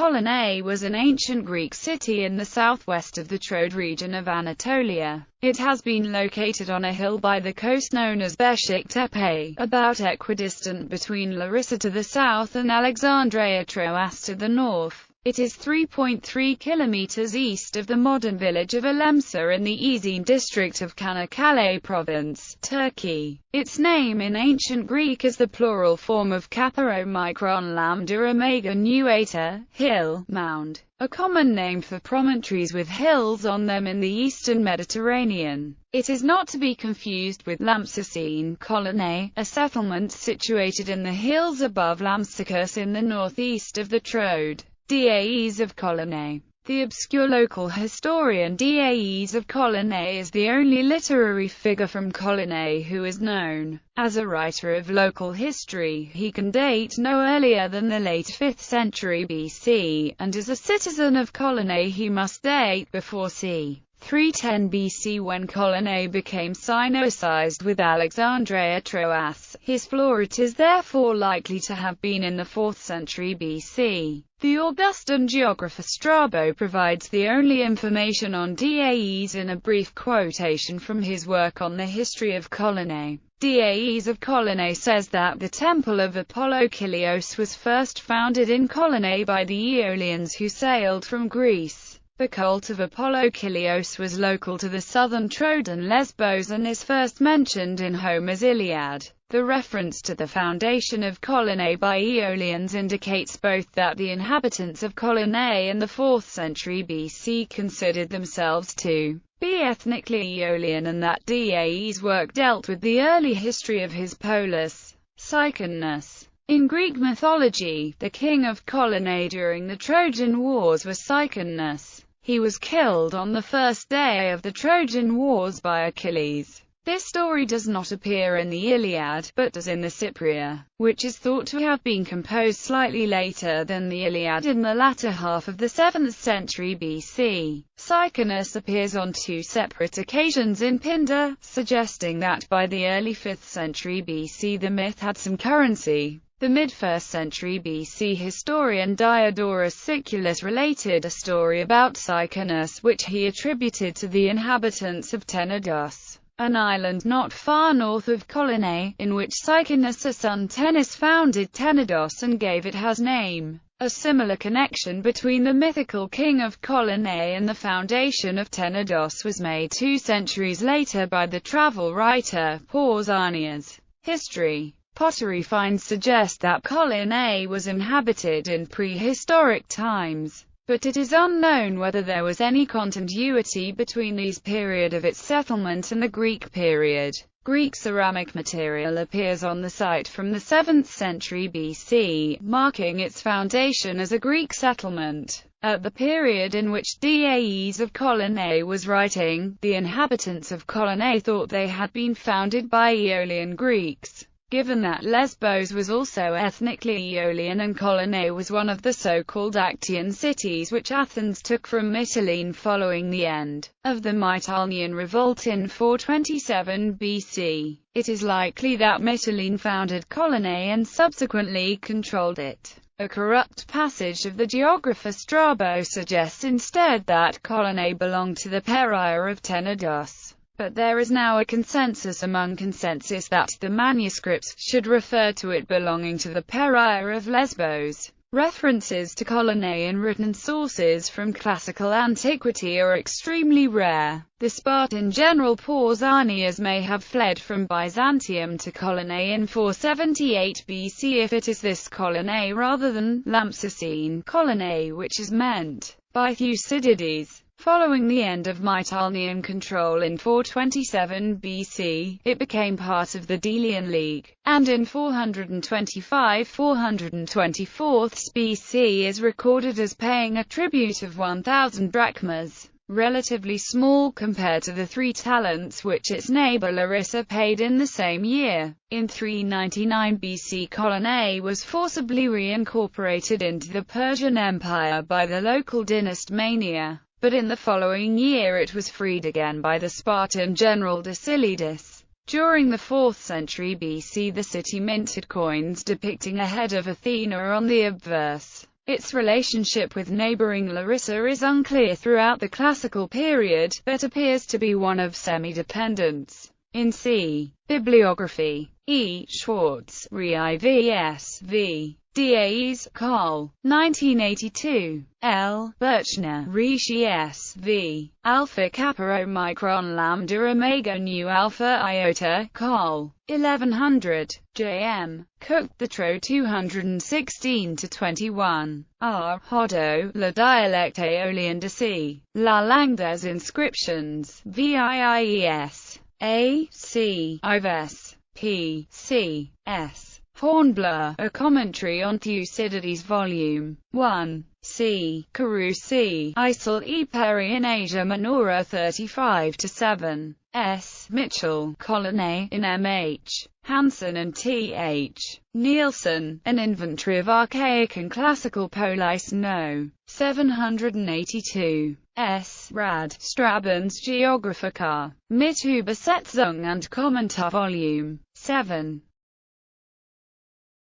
Kolonai was an ancient Greek city in the southwest of the Troad region of Anatolia. It has been located on a hill by the coast known as Beshik Tepe, about equidistant between Larissa to the south and Alexandria Troas to the north. It is 3.3 kilometers east of the modern village of Alemsa in the Izin district of Çanakkale province, Turkey. Its name in ancient Greek is the plural form of kappa omicron lambda omega nu eta, hill, mound, a common name for promontories with hills on them in the eastern Mediterranean. It is not to be confused with Lampsacene Kolonai, a settlement situated in the hills above Lampsacus in the northeast of the Troad. Daes of Kolonai. The obscure local historian Daes of Kolonai is the only literary figure from Kolonai who is known. As a writer of local history, he can date no earlier than the late 5th century BC, and as a citizen of Kolonai he must date before c. 310 BC when Kolonai became synergized with Alexandria Troas. His floret is therefore likely to have been in the 4th century BC. The Augustan geographer Strabo provides the only information on Daes in a brief quotation from his work on the history of Kolonai. Daes of Kolonai says that the temple of Apollo Kilios was first founded in Kolonai by the Aeolians who sailed from Greece. The cult of Apollo Kilios was local to the southern Troad and Lesbos and is first mentioned in Homer's Iliad. The reference to the foundation of Kolonai by Aeolians indicates both that the inhabitants of Kolonai in the 4th century BC considered themselves to be ethnically Aeolian and that Daes' work dealt with the early history of his polis, Sicynus. In Greek mythology, the king of Kolonai during the Trojan Wars was Sicynus. He was killed on the first day of the Trojan Wars by Achilles. This story does not appear in the Iliad, but does in the Cypria, which is thought to have been composed slightly later than the Iliad in the latter half of the 7th century BC. Sicynus appears on 2 separate occasions in Pindar, suggesting that by the early 5th century BC the myth had some currency. The mid-1st century BC historian Diodorus Siculus related a story about Sicynus which he attributed to the inhabitants of Tenedos, an island not far north of Kolonai, in which Sicynus' son Tennis founded Tenedos and gave it his name. A similar connection between the mythical king of Kolonai and the foundation of Tenedos was made 2 centuries later by the travel writer Pausanias. History. Pottery finds suggest that Kolonai was inhabited in prehistoric times, but it is unknown whether there was any continuity between these period of its settlement and the Greek period. Greek ceramic material appears on the site from the 7th century BC, marking its foundation as a Greek settlement. At the period in which Daes of Kolonai was writing, the inhabitants of Kolonai thought they had been founded by Aeolian Greeks. Given that Lesbos was also ethnically Aeolian and Kolonai was one of the so-called Actian cities which Athens took from Mytilene following the end of the Mytilenean revolt in 427 BC, it is likely that Mytilene founded Kolonai and subsequently controlled it. A corrupt passage of the geographer Strabo suggests instead that Kolonai belonged to the Peraia of Tenedos. But there is now a consensus among consensus that the manuscripts should refer to it belonging to the Peraia of Lesbos. References to Kolonai in written sources from classical antiquity are extremely rare. The Spartan general Pausanias may have fled from Byzantium to Kolonai in 478 BC if it is this Kolonai rather than Lampsacene Kolonai which is meant by Thucydides. Following the end of Mytilenean control in 427 BC, it became part of the Delian League, and in 424 BC is recorded as paying a tribute of 1,000 drachmas, relatively small compared to the 3 talents which its neighbor Larissa paid in the same year. In 399 BC Kolonai was forcibly reincorporated into the Persian Empire by the local dynasty Mania. But in the following year it was freed again by the Spartan general Dociledes. During the 4th century BC the city minted coins depicting a head of Athena on the obverse. Its relationship with neighboring Larissa is unclear throughout the classical period, but appears to be one of semi-dependence. In C. Bibliography. E. Schwartz, Rivs. V. Daes, Col. 1982. L. Birchner, Rishi S. V. Alpha Kappa Omicron Lambda Omega Nu Alpha Iota, Col. 1100. J. M. Cook, The Tro 216-21. R. Hodo, La Dialecte Aeolian de C. La Langue des Inscriptions, VIIES. A. C. Ives. P. C. S. Hornblower, A Commentary on Thucydides Volume 1. C. Carew C. Isel e Perry in Asia Minora 35-7. S. Mitchell, Kolonai, in M.H. Hansen and T.H. Nielsen, An Inventory of Archaic and Classical Polis No. 782. S. Rad, Strabons Geographica, mit Übersetzung und Kommentar Volume 7.